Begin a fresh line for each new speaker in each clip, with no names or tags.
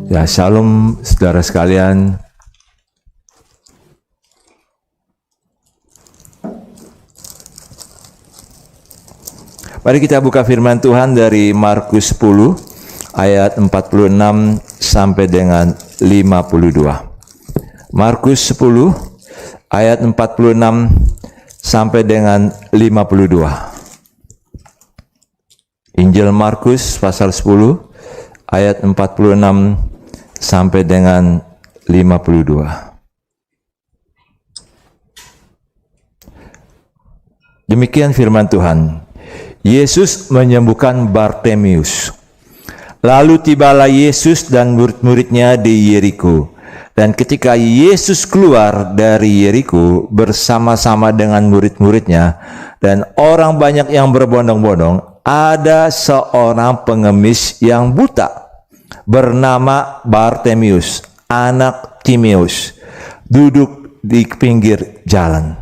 Ya, shalom saudara sekalian. Mari kita buka firman Tuhan dari Markus 10 ayat 46 sampai dengan 52. Markus 10 ayat 46 sampai dengan 52. Injil Markus pasal 10 ayat 46 sampai dengan 52. Demikian firman Tuhan. Yesus menyembuhkan Bartemius. Lalu tibalah Yesus dan murid-muridnya di Yeriko. Dan ketika Yesus keluar dari Yeriko bersama-sama dengan murid-muridnya dan orang banyak yang berbondong-bondong, ada seorang pengemis yang buta bernama Bartemius, anak Timeus, duduk di pinggir jalan.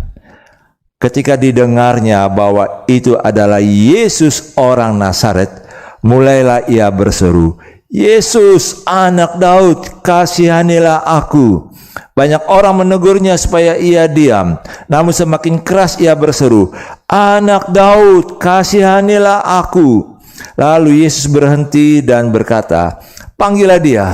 Ketika didengarnya bahwa itu adalah Yesus orang Nazaret, mulailah ia berseru, "Yesus, anak Daud, kasihanilah aku." Banyak orang menegurnya supaya ia diam, namun semakin keras ia berseru, "Anak Daud, kasihanilah aku." Lalu Yesus berhenti dan berkata, "Panggillah dia."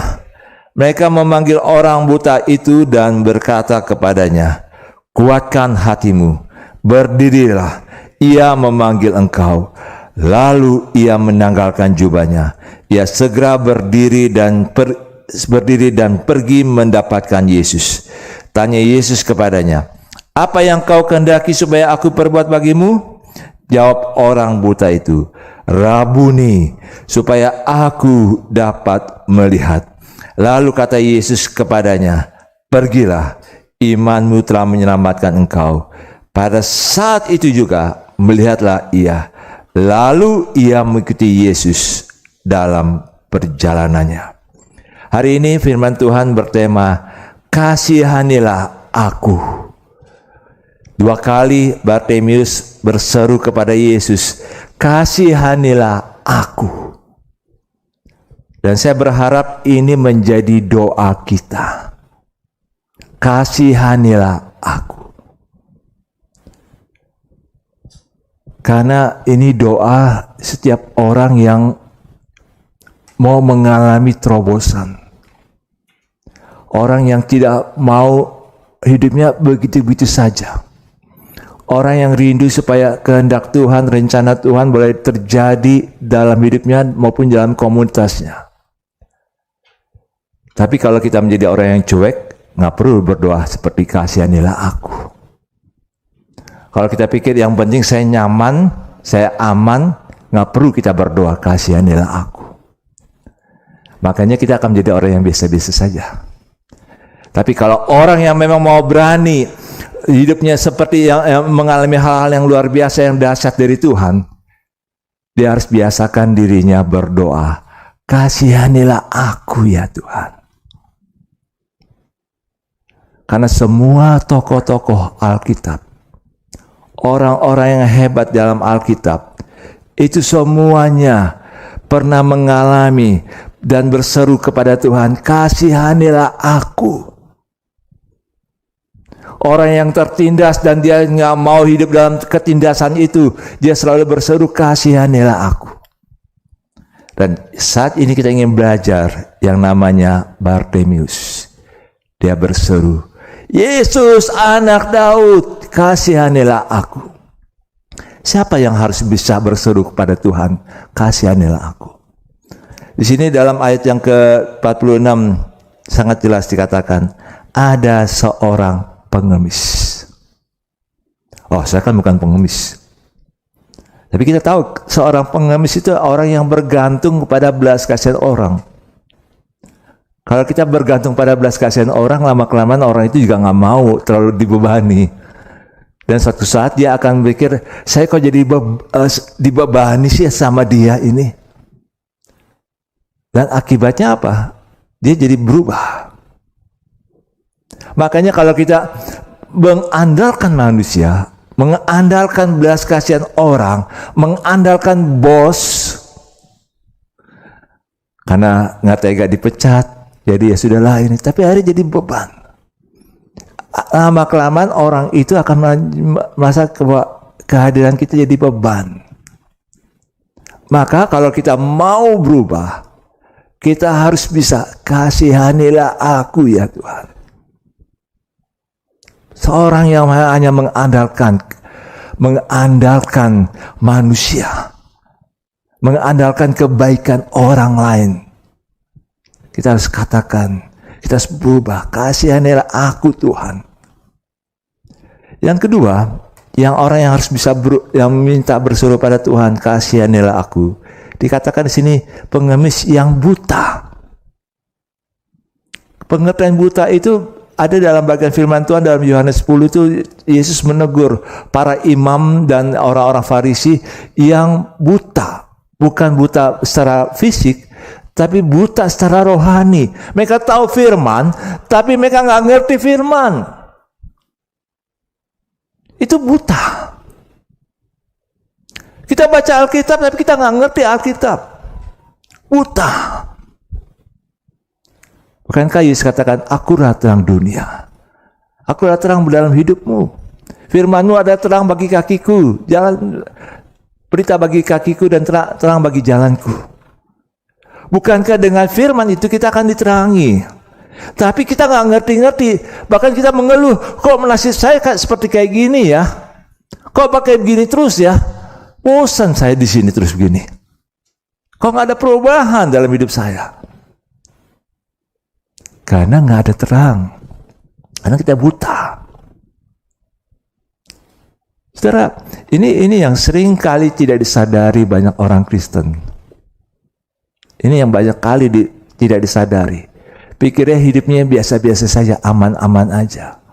Mereka memanggil orang buta itu dan berkata kepadanya, "Kuatkan hatimu, berdirilah, ia memanggil engkau." Lalu ia menanggalkan jubahnya. Ia segera berdiri dan pergi mendapatkan Yesus. Tanya Yesus kepadanya, "Apa yang kau kehendaki supaya aku perbuat bagimu?" Jawab orang buta itu, "Rabuni, supaya aku dapat melihat." Lalu kata Yesus kepadanya, "Pergilah, imanmu telah menyelamatkan engkau." Pada saat itu juga melihatlah ia. Lalu ia mengikuti Yesus dalam perjalanannya. Hari ini firman Tuhan bertema, "Kasihanilah aku." Dua kali Bartemius berseru kepada Yesus, "Kasihanilah aku." Dan saya berharap ini menjadi doa kita. Kasihanilah aku. Karena ini doa setiap orang yang mau mengalami terobosan. Orang yang tidak mau hidupnya begitu-begitu saja. Orang yang rindu supaya kehendak Tuhan, rencana Tuhan boleh terjadi dalam hidupnya maupun dalam komunitasnya. Tapi kalau kita menjadi orang yang cuek, nggak perlu berdoa seperti "Kasihanilah aku." Kalau kita pikir yang penting saya nyaman, saya aman, nggak perlu kita berdoa "Kasihanilah aku." Makanya kita akan menjadi orang yang biasa-biasa saja. Tapi kalau orang yang memang mau berani, hidupnya seperti yang mengalami hal-hal yang luar biasa, yang dahsyat dari Tuhan, dia harus biasakan dirinya berdoa, "Kasihanilah aku ya Tuhan." Karena semua tokoh-tokoh Alkitab, orang-orang yang hebat dalam Alkitab, itu semuanya pernah mengalami dan berseru kepada Tuhan, "Kasihanilah aku." Orang yang tertindas dan dia nggak mau hidup dalam ketindasan itu, dia selalu berseru, "Kasihanilah aku." Dan saat ini kita ingin belajar yang namanya Bartemius. Dia berseru, "Yesus, anak Daud, kasihanilah aku." Siapa yang harus bisa berseru kepada Tuhan, "Kasihanilah aku"? Di sini dalam ayat yang ke-46 sangat jelas dikatakan, ada seorang pengemis. Oh, saya kan bukan pengemis. Tapi kita tahu seorang pengemis itu orang yang bergantung kepada belas kasihan orang. Kalau kita bergantung pada belas kasihan orang, lama-kelamaan orang itu juga nggak mau terlalu dibebani. Dan suatu saat dia akan berpikir, saya kok jadi dibebani sih sama dia ini. Dan akibatnya apa? Dia jadi berubah. Makanya kalau kita mengandalkan manusia, mengandalkan belas kasihan orang, mengandalkan bos, karena nggak tega dipecat, jadi ya sudahlah ini. Tapi akhirnya jadi beban. Lama kelamaan orang itu akan merasa kehadiran kita jadi beban. Maka kalau kita mau berubah, kita harus bisa, kasihanilah aku ya Tuhan. Seorang yang hanya mengandalkan manusia, mengandalkan kebaikan orang lain. Kita harus katakan, kita harus berubah, kasihanilah aku Tuhan. Yang kedua, yang orang yang harus bisa yang minta berseru pada Tuhan, kasihanilah aku. Dikatakan di sini pengemis yang buta. Pengertian buta itu ada dalam bagian firman Tuhan dalam Yohanes 10 itu Yesus menegur para imam dan orang-orang Farisi yang buta. Bukan buta secara fisik, tapi buta secara rohani. Mereka tahu firman, tapi mereka nggak ngerti firman. Itu buta. Kita baca Alkitab, tapi kita nggak ngerti Alkitab. Buta. Bukankah Yesus katakan, akulah terang dunia. Akulah terang dalam hidupmu. Firman-Mu ada terang bagi kakiku. Jalan berita bagi kakiku dan terang bagi jalanku. Bukankah dengan firman itu kita akan diterangi? Tapi kita nggak ngerti-ngerti. Bahkan kita mengeluh, kok nasib saya seperti kayak gini ya? Kok pakai begini terus ya? Bosan saya di sini terus begini. Kok nggak ada perubahan dalam hidup saya? Karena nggak ada terang. Karena kita buta. Saudara, ini yang sering kali tidak disadari banyak orang Kristen. Ini yang banyak kali tidak disadari. Pikirnya hidupnya biasa-biasa saja, aman-aman aja.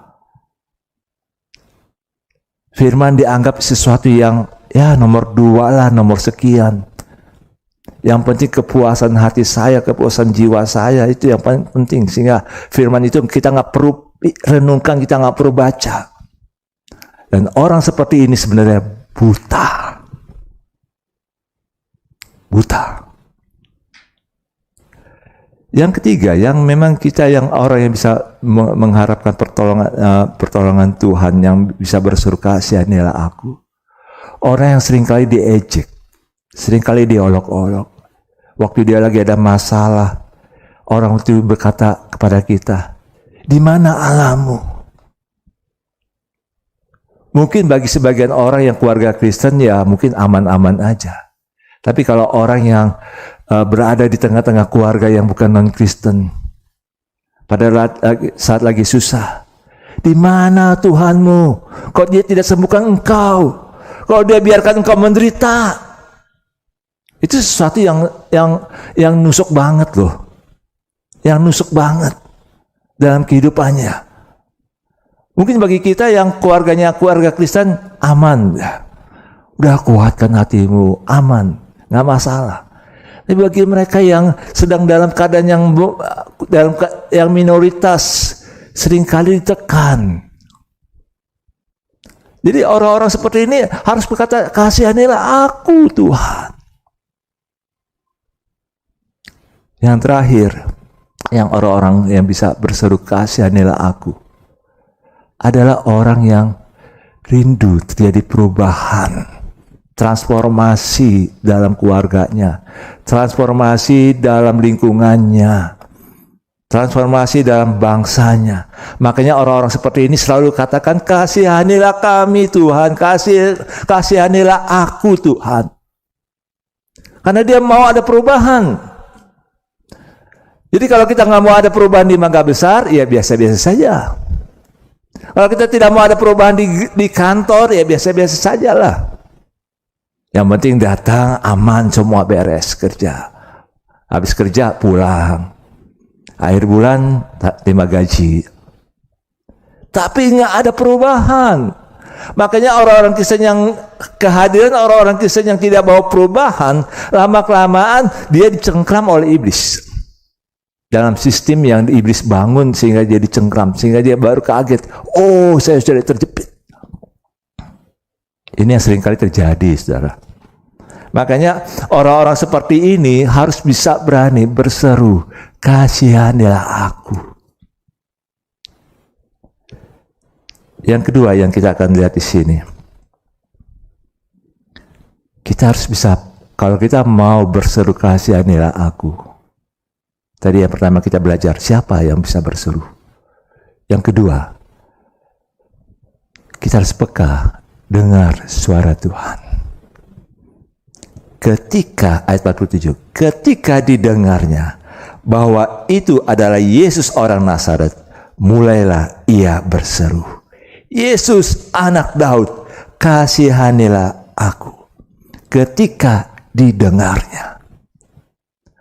Firman dianggap sesuatu yang ya nomor 2 lah, nomor sekian. Yang penting kepuasan hati saya, kepuasan jiwa saya, itu yang paling penting. Sehingga firman itu kita nggak perlu renungkan, kita nggak perlu baca. Dan orang seperti ini sebenarnya buta. Buta. Yang ketiga, yang memang kita yang orang yang bisa mengharapkan pertolongan Tuhan, yang bisa berseru kasihanilah aku. Orang yang seringkali diejek, seringkali diolok-olok. Waktu dia lagi ada masalah, orang itu berkata kepada kita, di mana Allahmu? Mungkin bagi sebagian orang yang keluarga Kristen ya mungkin aman-aman aja. Tapi kalau orang yang berada di tengah-tengah keluarga yang bukan non-Kristen, pada saat lagi susah, di mana Tuhanmu? Kok dia tidak sembuhkan engkau? Kok dia biarkan engkau menderita? Itu sesuatu yang nusuk banget loh, yang nusuk banget dalam kehidupannya. Mungkin bagi kita yang keluarganya keluarga Kristen aman, udah kuatkan hatimu, aman, nggak masalah. Tapi bagi mereka yang sedang dalam keadaan yang minoritas, seringkali ditekan. Jadi orang-orang seperti ini harus berkata, kasihanilah aku Tuhan. Yang terakhir, yang orang-orang yang bisa berseru kasihanilah aku, adalah orang yang rindu terjadi perubahan. Transformasi dalam keluarganya, transformasi dalam lingkungannya, transformasi dalam bangsanya. Makanya orang-orang seperti ini selalu katakan, kasihanilah kami Tuhan, kasihanilah aku Tuhan. Karena dia mau ada perubahan. Jadi kalau kita nggak mau ada perubahan di Mangga Besar, ya biasa-biasa saja. Kalau kita tidak mau ada perubahan di kantor, ya biasa-biasa sajalah. Yang penting datang, aman, semua beres kerja. Habis kerja pulang. Akhir bulan terima gaji. Tapi nggak ada perubahan. Makanya orang-orang Kristen yang kehadiran orang-orang Kristen yang tidak bawa perubahan, lama-kelamaan dia dicengkram oleh iblis. Dalam sistem yang iblis bangun sehingga dia dicengkram, sehingga dia baru kaget. Oh, saya sudah terjepit. Ini yang seringkali terjadi, saudara. Makanya orang-orang seperti ini harus bisa berani berseru, kasihanilah aku. Yang kedua yang kita akan lihat di sini, kita harus bisa, kalau kita mau berseru kasihanilah aku. Tadi yang pertama kita belajar siapa yang bisa berseru. Yang kedua, kita harus peka dengar suara Tuhan. Ketika ayat 47, ketika didengarnya bahwa itu adalah Yesus orang Nazaret, mulailah ia berseru, Yesus anak Daud, kasihanilah aku. Ketika didengarnya,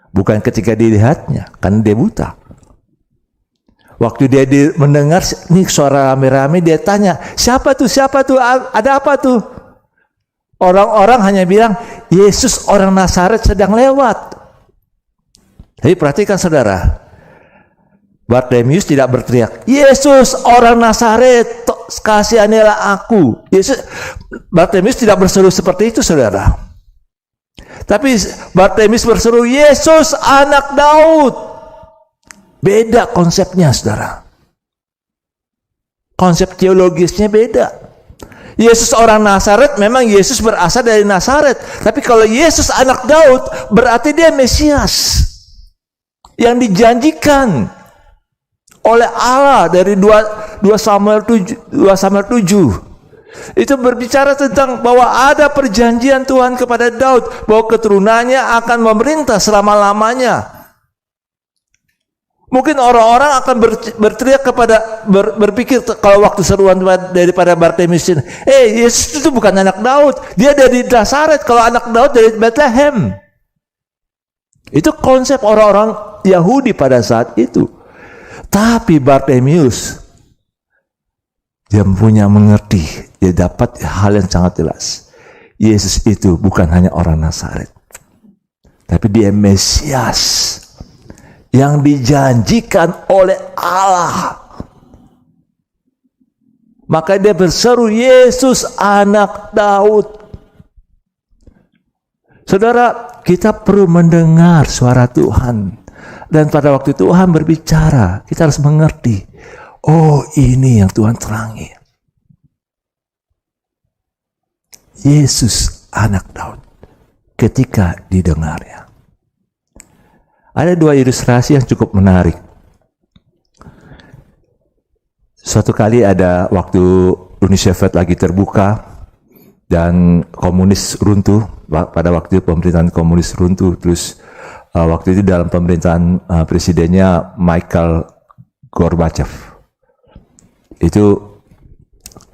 bukan ketika dilihatnya, kan dia buta. Waktu dia mendengar nih suara rame-rame, dia tanya, siapa tuh, ada apa tuh? Orang-orang hanya bilang, Yesus orang Nazaret sedang lewat. Tapi perhatikan saudara, Bartimius tidak berteriak, Yesus orang Nazaret, kasihanilah aku. Bartimius tidak berseru seperti itu, saudara. Tapi Bartimius berseru, Yesus anak Daud. Beda konsepnya, saudara. Konsep teologisnya beda. Yesus orang Nazaret, memang Yesus berasal dari Nazaret. Tapi kalau Yesus anak Daud, berarti dia Mesias yang dijanjikan oleh Allah dari 2 Samuel 7. Itu berbicara tentang bahwa ada perjanjian Tuhan kepada Daud, bahwa keturunannya akan memerintah selama-lamanya. Mungkin orang-orang akan berteriak berpikir kalau waktu seruan daripada Bartimius ini, Yesus itu bukan anak Daud, dia dari Nazaret, kalau anak Daud dari Bethlehem. Itu konsep orang-orang Yahudi pada saat itu. Tapi Bartimius, dia punya mengerti, dia dapat hal yang sangat jelas. Yesus itu bukan hanya orang Nazaret, tapi dia Mesias yang dijanjikan oleh Allah. Maka dia berseru, Yesus anak Daud. Saudara, kita perlu mendengar suara Tuhan. Dan pada waktu Tuhan berbicara, kita harus mengerti, oh ini yang Tuhan terangi. Yesus anak Daud ketika didengarnya. Ada 2 ilustrasi yang cukup menarik. Suatu kali ada waktu Uni Soviet lagi terbuka dan komunis runtuh, pada waktu itu pemerintahan komunis runtuh, terus waktu itu dalam pemerintahan presidennya Mikhail Gorbachev. Itu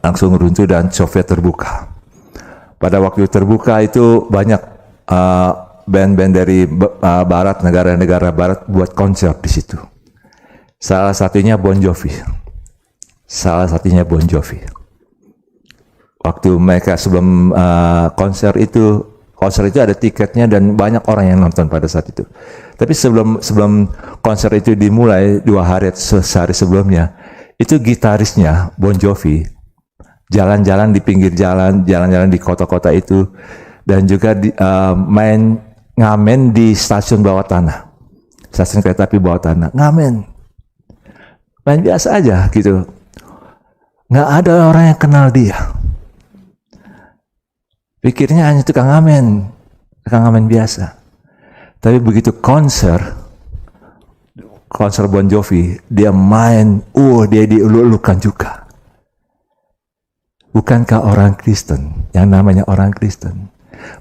langsung runtuh dan Soviet terbuka. Pada waktu terbuka itu banyak band-band dari barat, negara-negara barat buat konser di situ. Salah satunya Bon Jovi. Waktu mereka sebelum konser itu ada tiketnya dan banyak orang yang nonton pada saat itu. Tapi sebelum konser itu dimulai, 2 hari sehari sebelumnya, itu gitarisnya Bon Jovi jalan-jalan di pinggir jalan-jalan di kota-kota itu, dan juga ngamen di stasiun bawah tanah, stasiun kereta api bawah tanah, ngamen, main biasa aja gitu, nggak ada orang yang kenal dia, pikirnya hanya tukang ngamen biasa. Tapi begitu konser Bon Jovi, dia main, dia dieluk-elukan juga. Bukankah orang Kristen, yang namanya orang Kristen,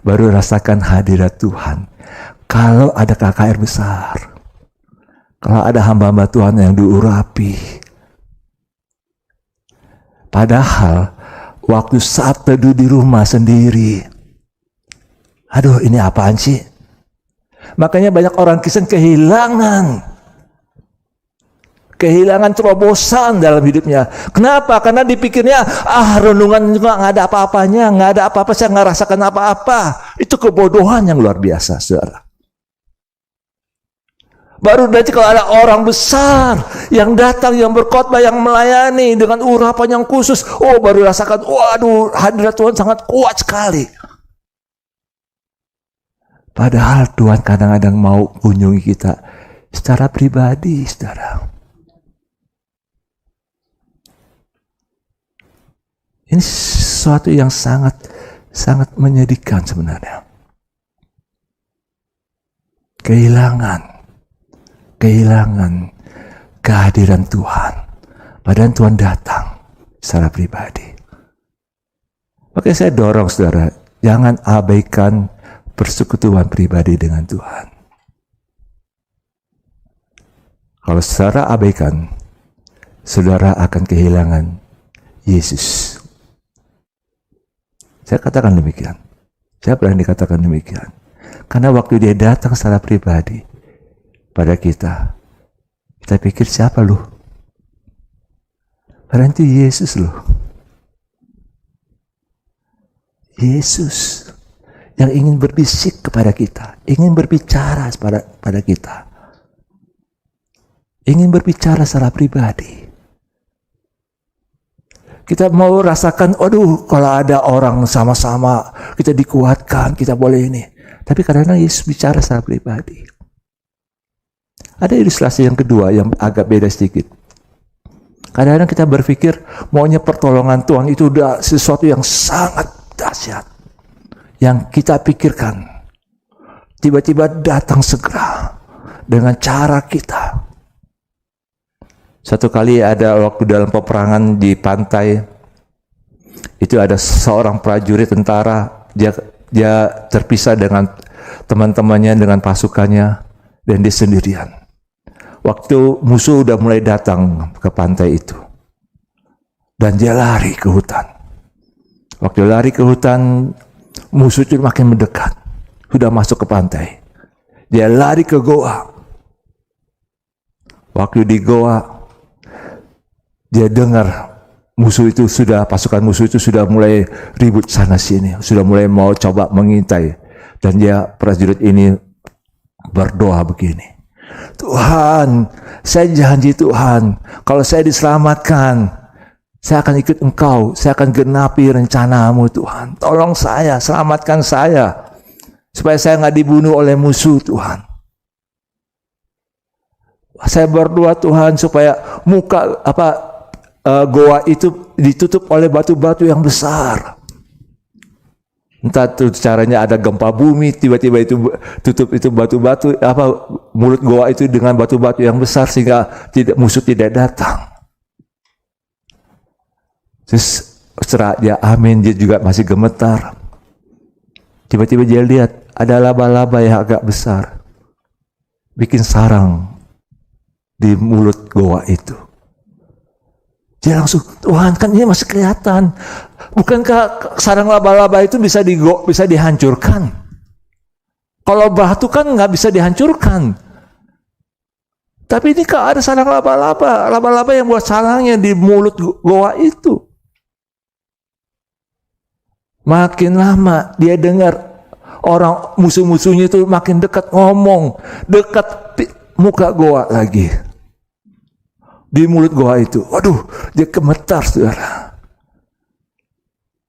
baru rasakan hadirat Tuhan kalau ada KKR besar, kalau ada hamba-hamba Tuhan yang diurapi. Padahal waktu saat teduh di rumah sendiri, aduh ini apaan sih? Makanya banyak orang Kristen kehilangan terobosan dalam hidupnya. Kenapa? Karena dipikirnya, renungan juga nggak ada apa-apanya, nggak ada apa-apa, saya nggak rasakan apa-apa. Itu kebodohan yang luar biasa, saudara. Baru nanti kalau ada orang besar yang datang, yang berkhotbah, yang melayani dengan urapan yang khusus, baru rasakan, waduh, hadirat Tuhan sangat kuat sekali. Padahal Tuhan kadang-kadang mau kunjungi kita secara pribadi, saudara. Ini sesuatu yang sangat menyedihkan sebenarnya. Kehilangan kehadiran Tuhan. Padahal Tuhan datang secara pribadi. Oke, saya dorong saudara, jangan abaikan persekutuan pribadi dengan Tuhan. Kalau secara abaikan, saudara akan kehilangan Yesus. Saya katakan demikian. Saya berani katakan demikian. Karena waktu dia datang secara pribadi pada kita pikir siapa lu? Padahal itu Yesus loh. Yesus yang ingin berbisik kepada kita, ingin berbicara pada kita, ingin berbicara secara pribadi. Kita mau rasakan, aduh kalau ada orang sama-sama, kita dikuatkan, kita boleh ini. Tapi kadang-kadang Yesus bicara secara pribadi. Ada ilustrasi yang kedua yang agak beda sedikit. Kadang-kadang kita berpikir, maunya pertolongan Tuhan itu udah sesuatu yang sangat dahsyat. Yang kita pikirkan, tiba-tiba datang segera dengan cara kita. Satu kali ada waktu dalam peperangan di pantai, itu ada seorang prajurit tentara, dia terpisah dengan teman-temannya, dengan pasukannya, dan dia sendirian. Waktu musuh udah mulai datang ke pantai itu, dan dia lari ke hutan. Waktu lari ke hutan, musuh itu makin mendekat, sudah masuk ke pantai. Dia lari ke goa. Waktu di goa, dia dengar pasukan musuh itu sudah mulai ribut sana sini, sudah mulai mau coba mengintai. Dan prajurit ini berdoa begini, Tuhan, saya janji Tuhan, kalau saya diselamatkan, saya akan ikut Engkau, saya akan genapi rencanamu Tuhan. Tolong saya, selamatkan saya, supaya saya nggak dibunuh oleh musuh Tuhan. Saya berdoa Tuhan supaya goa itu ditutup oleh batu-batu yang besar. Entah itu caranya ada gempa bumi, tiba-tiba itu tutup itu batu-batu, mulut goa itu dengan batu-batu yang besar sehingga musuh tidak datang. Terus setelah dia amin, dia juga masih gemetar. Tiba-tiba dia lihat ada laba-laba yang agak besar, bikin sarang di mulut goa itu. Dia langsung, Tuhan, kan ini masih kelihatan. Bukankah sarang laba-laba itu bisa dihancurkan? Kalau batu kan nggak bisa dihancurkan. Tapi ini kan ada sarang laba-laba yang buat sarangnya di mulut goa itu. Makin lama dia dengar orang musuh-musuhnya itu makin dekat ngomong, dekat muka goa lagi. Di mulut goa itu, waduh, dia gemetar, saudara.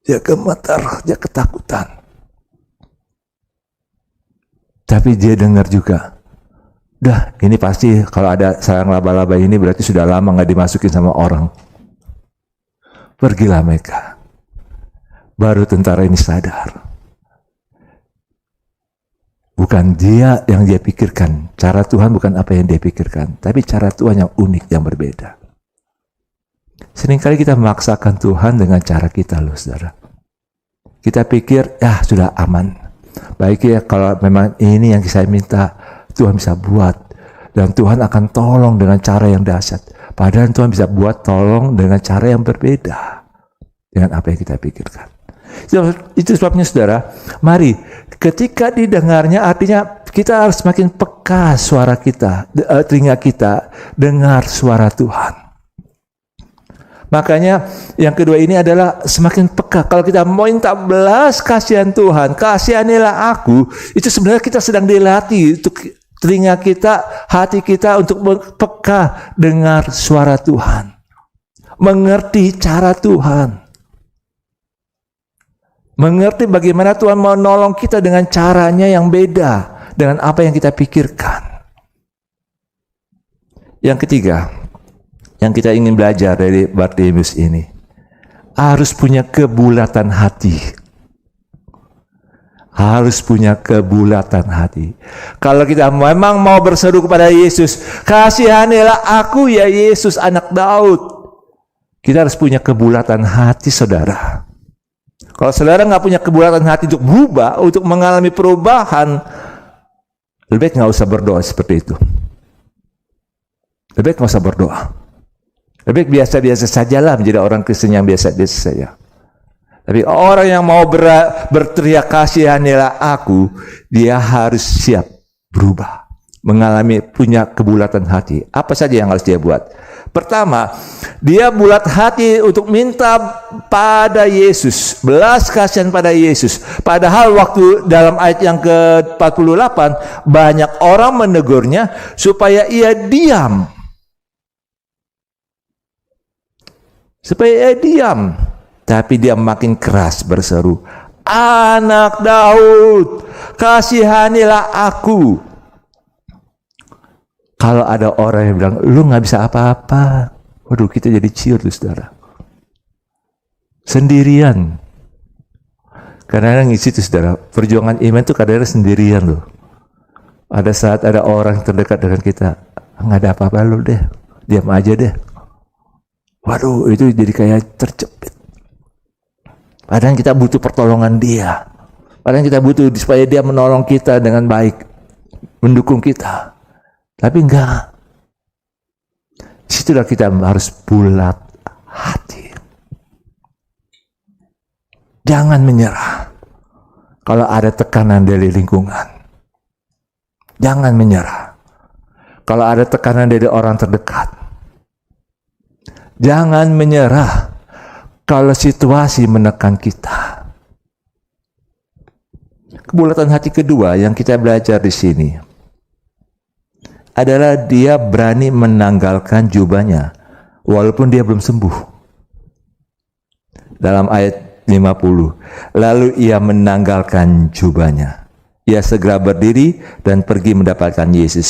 Dia gemetar, dia ketakutan. Tapi dia dengar juga, ini pasti kalau ada sarang laba-laba ini berarti sudah lama nggak dimasukin sama orang. Pergilah mereka. Baru tentara ini sadar. Bukan dia yang dia pikirkan. Cara Tuhan bukan apa yang dia pikirkan. Tapi cara Tuhan yang unik, yang berbeda. Seringkali kita memaksakan Tuhan dengan cara kita loh, saudara. Kita pikir, sudah aman. Baik ya, kalau memang ini yang saya minta, Tuhan bisa buat. Dan Tuhan akan tolong dengan cara yang dahsyat. Padahal Tuhan bisa buat tolong dengan cara yang berbeda. Dengan apa yang kita pikirkan. Itu sebabnya saudara, mari ketika didengarnya, artinya kita harus semakin peka suara kita, telinga kita dengar suara Tuhan. Makanya yang kedua ini adalah semakin peka. Kalau kita mau minta belas kasihan Tuhan, kasihanilah aku, itu sebenarnya kita sedang dilatih untuk telinga kita, hati kita untuk peka dengar suara Tuhan, mengerti cara Tuhan. Mengerti bagaimana Tuhan mau nolong kita dengan caranya yang beda dengan apa yang kita pikirkan. Yang ketiga, yang kita ingin belajar dari Bartimeus ini, harus punya kebulatan hati. Harus punya kebulatan hati. Kalau kita memang mau berseru kepada Yesus, kasihanilah aku ya Yesus anak Daud, kita harus punya kebulatan hati, saudara. Kalau saudara nggak punya kebulatan hati untuk berubah, untuk mengalami perubahan, lebih baik nggak usah berdoa seperti itu. Lebih baik nggak usah berdoa. Lebih baik biasa-biasa sajalah menjadi orang Kristen yang biasa-biasa saja. Tapi orang yang mau berteriak kasihanilah aku, dia harus siap berubah, mengalami punya kebulatan hati. Apa saja yang harus dia buat? Pertama, dia bulat hati untuk minta pada Yesus, belas kasihan pada Yesus. Padahal waktu dalam ayat yang ke-48, banyak orang menegurnya supaya ia diam. Supaya ia diam. Tapi dia makin keras berseru, anak Daud, kasihanilah aku. Kalau ada orang yang bilang, lu gak bisa apa-apa, waduh, kita jadi ciut tuh, saudara. Sendirian. Kadang-kadang ngisi tuh, saudara, perjuangan iman tuh kadang-kadang sendirian loh. Ada saat ada orang terdekat dengan kita, gak ada apa-apa lu deh, diam aja deh. Waduh, itu jadi kayak terjepit. Padahal kita butuh pertolongan dia. Padahal kita butuh supaya dia menolong kita dengan baik, mendukung kita. Tapi enggak. Situlah kita harus bulat hati. Jangan menyerah. Kalau ada tekanan dari lingkungan, jangan menyerah. Kalau ada tekanan dari orang terdekat, jangan menyerah. Kalau situasi menekan kita. Kebulatan hati kedua yang kita belajar di sini adalah dia berani menanggalkan jubahnya walaupun dia belum sembuh. Dalam ayat 50, lalu ia menanggalkan jubahnya. Ia segera berdiri dan pergi mendapatkan Yesus.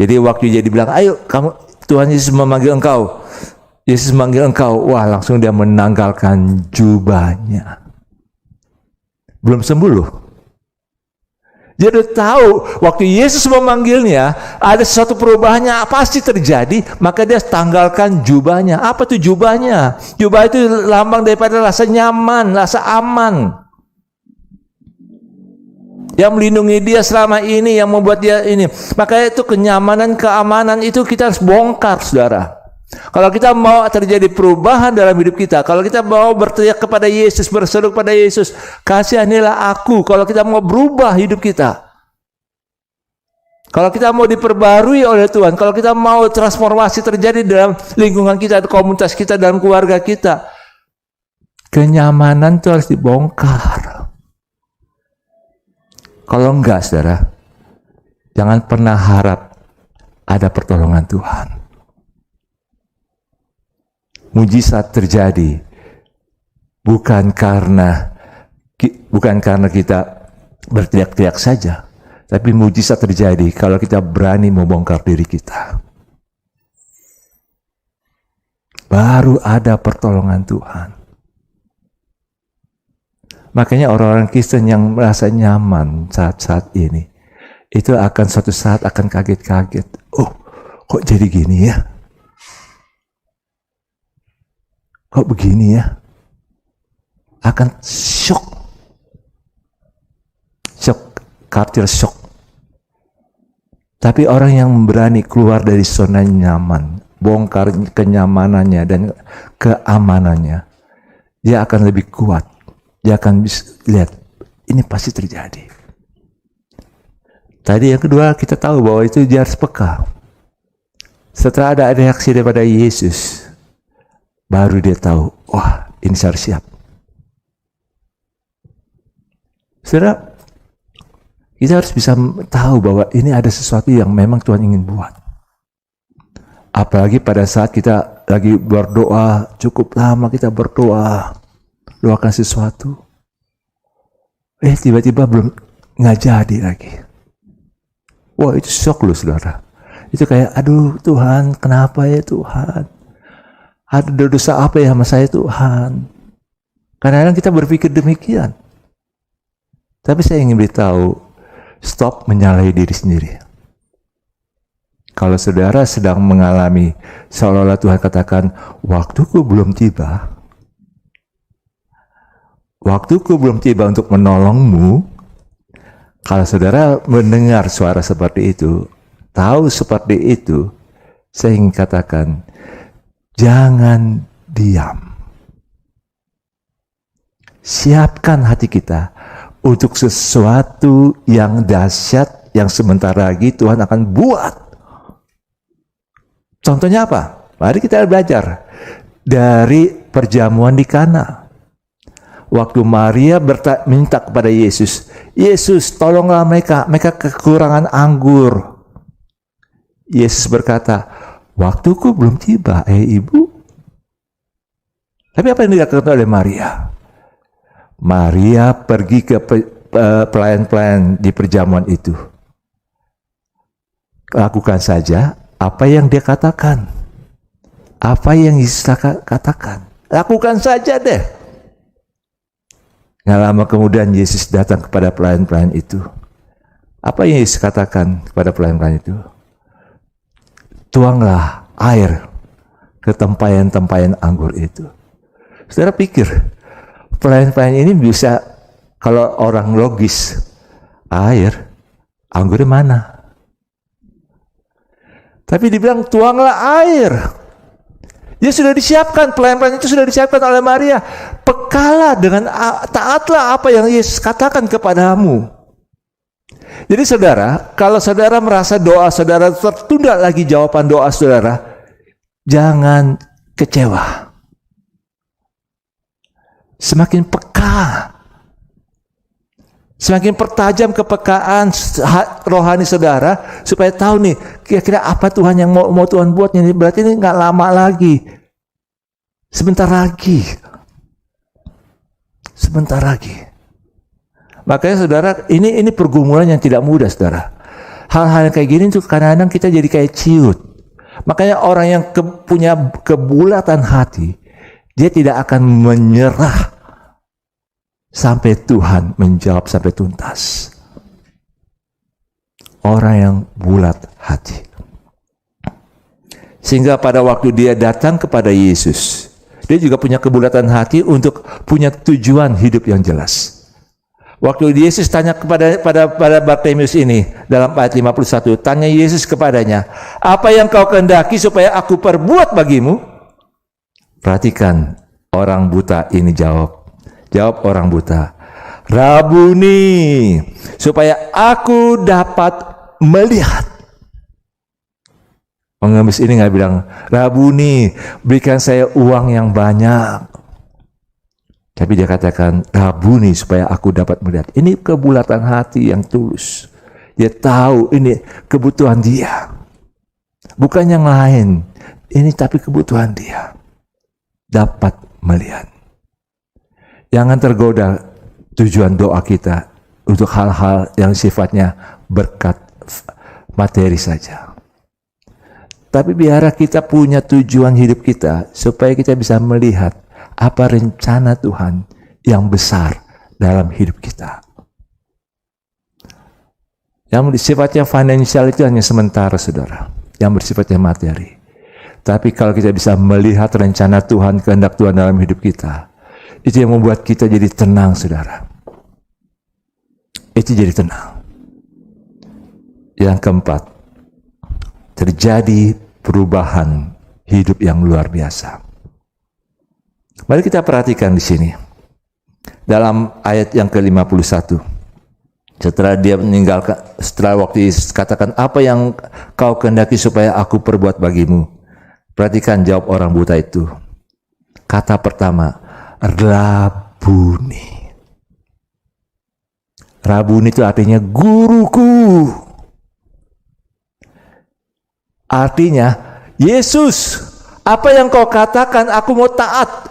Jadi waktu dia dibilang, ayo kamu, Tuhan Yesus memanggil engkau. Yesus manggil engkau, wah langsung dia menanggalkan jubahnya. Belum sembuh loh. Dia udah tahu waktu Yesus memanggilnya ada sesuatu perubahannya pasti terjadi, maka dia tanggalkan jubahnya. Apa tuh jubahnya? Jubah itu lambang daripada rasa nyaman, rasa aman. Yang melindungi dia selama ini, yang membuat dia ini. Maka itu kenyamanan, keamanan itu kita harus bongkar, saudara. Kalau kita mau terjadi perubahan dalam hidup kita, kalau kita mau berteriak kepada Yesus, berseru kepada Yesus, kasihanilah aku, kalau kita mau berubah hidup kita, kalau kita mau diperbarui oleh Tuhan, kalau kita mau transformasi terjadi dalam lingkungan kita, komunitas kita, dalam keluarga kita, kenyamanan itu harus dibongkar. Kalau enggak, saudara, jangan pernah harap ada pertolongan Tuhan. Mujizat terjadi bukan karena kita berteriak-teriak saja, tapi mujizat terjadi kalau kita berani membongkar diri kita. Baru ada pertolongan Tuhan. Makanya orang-orang Kristen yang merasa nyaman saat-saat ini, itu akan suatu saat akan kaget-kaget. Oh, kok jadi gini ya? Kok begini ya? Akan shock. Culture shock. Tapi orang yang berani keluar dari zona nyaman, bongkar kenyamanannya dan keamanannya, dia akan lebih kuat. Dia akan bisa lihat, ini pasti terjadi. Tadi yang kedua, kita tahu bahwa itu dia harus peka. Setelah ada reaksi daripada Yesus, baru dia tahu, wah ini saya harus siap. Saudara, kita harus bisa tahu bahwa ini ada sesuatu yang memang Tuhan ingin buat. Apalagi pada saat kita lagi berdoa, cukup lama kita berdoa, doakan sesuatu. Tiba-tiba belum nggak jadi lagi. Wah, itu shock loh saudara. Itu kayak, aduh Tuhan, kenapa ya Tuhan? Ada dosa apa ya sama saya Tuhan? Kadang-kadang kita berpikir demikian. Tapi saya ingin beritahu, stop menyalahi diri sendiri. Kalau saudara sedang mengalami seolah-olah Tuhan katakan, waktuku belum tiba. Waktuku belum tiba untuk menolongmu. Kalau saudara mendengar suara seperti itu, tahu seperti itu, saya ingin katakan, jangan diam. Siapkan hati kita untuk sesuatu yang dahsyat yang sebentar lagi Tuhan akan buat. Contohnya apa? Mari kita belajar dari perjamuan di Kana. Waktu Maria minta kepada Yesus, Yesus tolonglah mereka kekurangan anggur. Yesus berkata, waktuku belum tiba, ibu. Tapi apa yang dilakukan oleh Maria? Maria pergi ke pelayan-pelayan di perjamuan itu. Lakukan saja apa yang dia katakan. Apa yang Yesus katakan. Lakukan saja deh. Nggak lama kemudian Yesus datang kepada pelayan-pelayan itu. Apa yang Yesus katakan kepada pelayan-pelayan itu? Tuanglah air ke tempayan-tempayan anggur itu. Saudara pikir, pelayan-pelayan ini bisa, kalau orang logis, air, anggurnya mana? Tapi dibilang tuanglah air. Ya sudah disiapkan, pelayan-pelayan itu sudah disiapkan oleh Maria. Pekalah dengan taatlah apa yang Yesus katakan kepadamu. Jadi saudara, kalau saudara merasa doa saudara tertunda lagi jawaban doa saudara, jangan kecewa. Semakin peka, semakin pertajam kepekaan rohani saudara, supaya tahu nih, kira-kira apa Tuhan yang mau Tuhan buat ini. Berarti ini nggak lama lagi, sebentar lagi. Makanya saudara, ini pergumulan yang tidak mudah saudara. Hal-hal yang kayak gini tuh kadang-kadang kita jadi kayak ciut. Makanya orang yang punya kebulatan hati, dia tidak akan menyerah sampai Tuhan menjawab sampai tuntas. Orang yang bulat hati. Sehingga pada waktu dia datang kepada Yesus, dia juga punya kebulatan hati untuk punya tujuan hidup yang jelas. Waktu Yesus tanya kepada Bartimeus ini dalam ayat 51, tanya Yesus kepadanya, apa yang kau kehendaki supaya aku perbuat bagimu? Perhatikan, orang buta ini jawab orang buta, Rabuni, supaya aku dapat melihat. Pengemis ini nggak bilang, Rabuni, berikan saya uang yang banyak. Tapi dia katakan, Rabuni, supaya aku dapat melihat. Ini kebulatan hati yang tulus. Dia tahu ini kebutuhan dia. Bukan yang lain. Ini tapi kebutuhan dia. Dapat melihat. Jangan tergoda tujuan doa kita untuk hal-hal yang sifatnya berkat materi saja. Tapi biar kita punya tujuan hidup kita supaya kita bisa melihat apa rencana Tuhan yang besar dalam hidup kita. Yang sifatnya finansial itu hanya sementara saudara, yang bersifatnya materi. Tapi kalau kita bisa melihat rencana Tuhan, kehendak Tuhan dalam hidup kita, itu yang membuat kita jadi tenang, saudara. Itu jadi tenang. Yang keempat, terjadi perubahan hidup yang luar biasa. Mari kita perhatikan di sini. Dalam ayat yang ke-51. Setelah dia meninggalkan, setelah waktu Yesus katakan, apa yang kau kehendaki supaya aku perbuat bagimu? Perhatikan jawab orang buta itu. Kata pertama, Rabuni. Rabuni itu artinya guruku. Artinya, Yesus, apa yang kau katakan aku mau taat.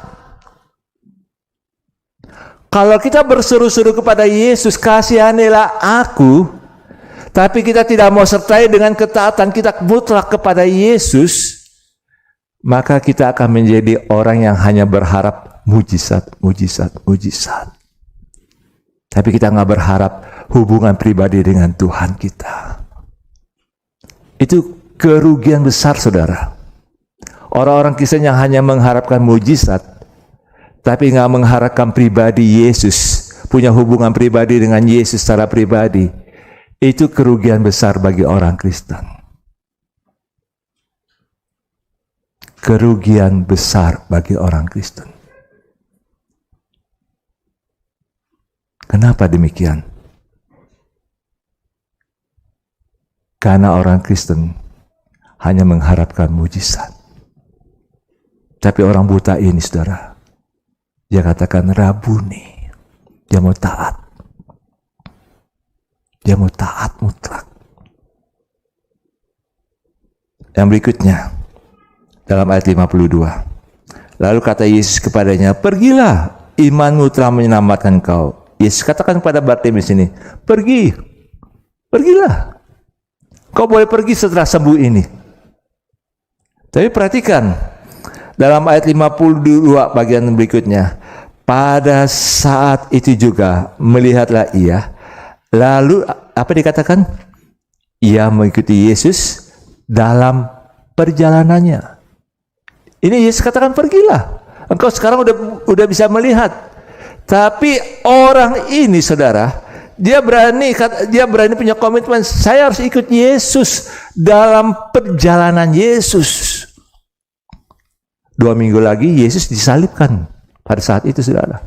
Kalau kita berseru-seru kepada Yesus, kasihanilah aku, tapi kita tidak mau sertai dengan ketaatan kita mutlak kepada Yesus, maka kita akan menjadi orang yang hanya berharap mujizat. Tapi kita nggak berharap hubungan pribadi dengan Tuhan kita. Itu kerugian besar, saudara. Orang-orang Kristen yang hanya mengharapkan mujizat, tapi nggak mengharapkan pribadi Yesus, punya hubungan pribadi dengan Yesus secara pribadi, itu kerugian besar bagi orang Kristen. Kerugian besar bagi orang Kristen. Kenapa demikian? Karena orang Kristen hanya mengharapkan mujizat. Tapi orang buta ini, saudara, dia katakan Rabuni, dia mau taat. Dia mau taat mutlak. Yang berikutnya, dalam ayat 52. Lalu kata Yesus kepadanya, pergilah, imanmu telah menyelamatkan kau. Yesus katakan kepada Bartimeus ini, pergilah. Kau boleh pergi setelah sembuh ini. Tapi perhatikan, dalam ayat 52 bagian berikutnya, pada saat itu juga melihatlah ia, lalu apa dikatakan? Ia mengikuti Yesus dalam perjalanannya. Ini Yesus katakan, pergilah. Engkau sekarang udah bisa melihat. Tapi orang ini, saudara, dia berani punya komitmen, saya harus ikut Yesus dalam perjalanan Yesus. 2 minggu lagi Yesus disalibkan pada saat itu, saudara.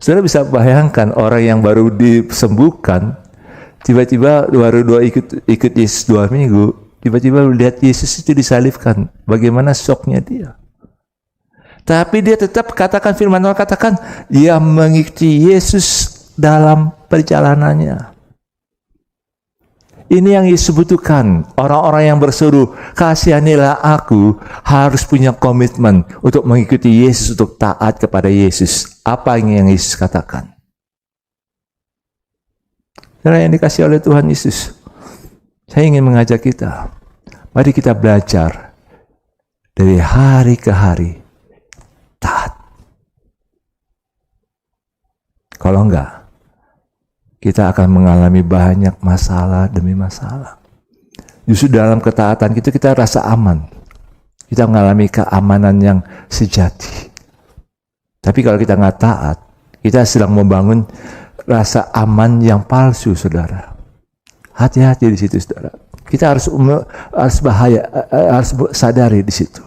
Saudara bisa bayangkan orang yang baru disembuhkan, tiba-tiba baru ikut Yesus 2 minggu, tiba-tiba melihat Yesus itu disalibkan. Bagaimana syoknya dia? Tapi dia tetap katakan, firman Tuhan katakan, dia mengikuti Yesus dalam perjalanannya. Ini yang Yesus butuhkan. Orang-orang yang berseru, kasihanilah aku, harus punya komitmen untuk mengikuti Yesus, untuk taat kepada Yesus. Apa yang Yesus katakan? Saudara yang dikasihi oleh Tuhan Yesus, saya ingin mengajak kita, mari kita belajar dari hari ke hari taat. Kalau enggak, kita akan mengalami banyak masalah demi masalah. Justru dalam ketaatan kita rasa aman. Kita mengalami keamanan yang sejati. Tapi kalau kita nggak taat, kita sedang membangun rasa aman yang palsu, saudara. Hati-hati di situ, saudara. Kita harus bahaya, harus sadari di situ.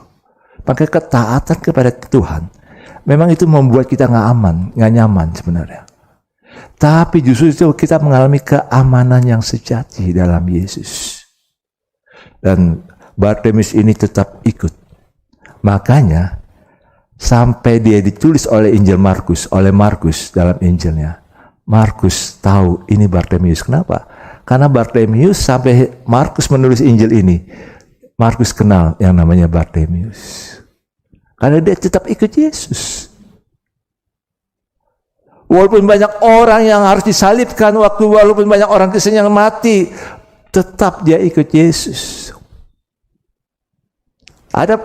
Pakai ketaatan kepada Tuhan, memang itu membuat kita nggak aman, nggak nyaman sebenarnya. Tapi justru itu kita mengalami keamanan yang sejati dalam Yesus. Dan Bartimeus ini tetap ikut. Makanya sampai dia ditulis oleh Markus dalam Injilnya. Markus tahu ini Bartimeus. Kenapa? Karena Bartimeus sampai Markus menulis Injil ini, Markus kenal yang namanya Bartimeus. Karena dia tetap ikut Yesus. Walaupun banyak orang yang harus disalibkan, walaupun banyak orang Kristen yang mati, tetap dia ikut Yesus. Ada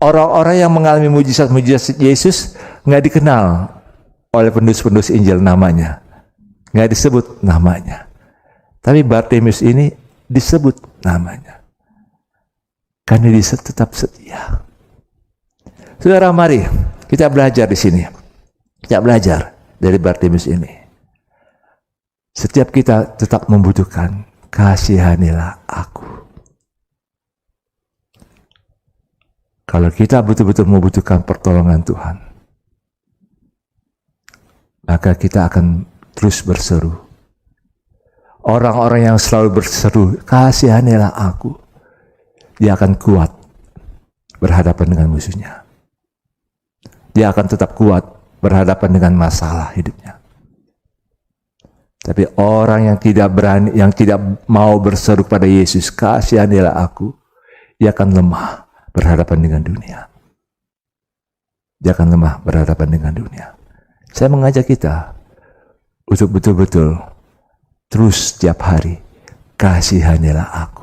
orang-orang yang mengalami mujizat-mujizat Yesus nggak dikenal oleh penulis-penulis Injil namanya, nggak disebut namanya. Tapi Bartimeus ini disebut namanya, karena dia tetap setia. Saudara, mari kita belajar di sini. Kita belajar dari Bartimeus ini. Setiap kita tetap membutuhkan, kasihanilah aku. Kalau kita betul-betul membutuhkan pertolongan Tuhan, maka kita akan terus berseru. Orang-orang yang selalu berseru, kasihanilah aku, dia akan kuat berhadapan dengan musuhnya. Dia akan tetap kuat berhadapan dengan masalah hidupnya. Tapi orang yang tidak berani, yang tidak mau berseru pada Yesus, kasihanilah aku, dia akan lemah berhadapan dengan dunia. Dia akan lemah berhadapan dengan dunia. Saya mengajak kita untuk betul-betul terus setiap hari, kasihanilah aku.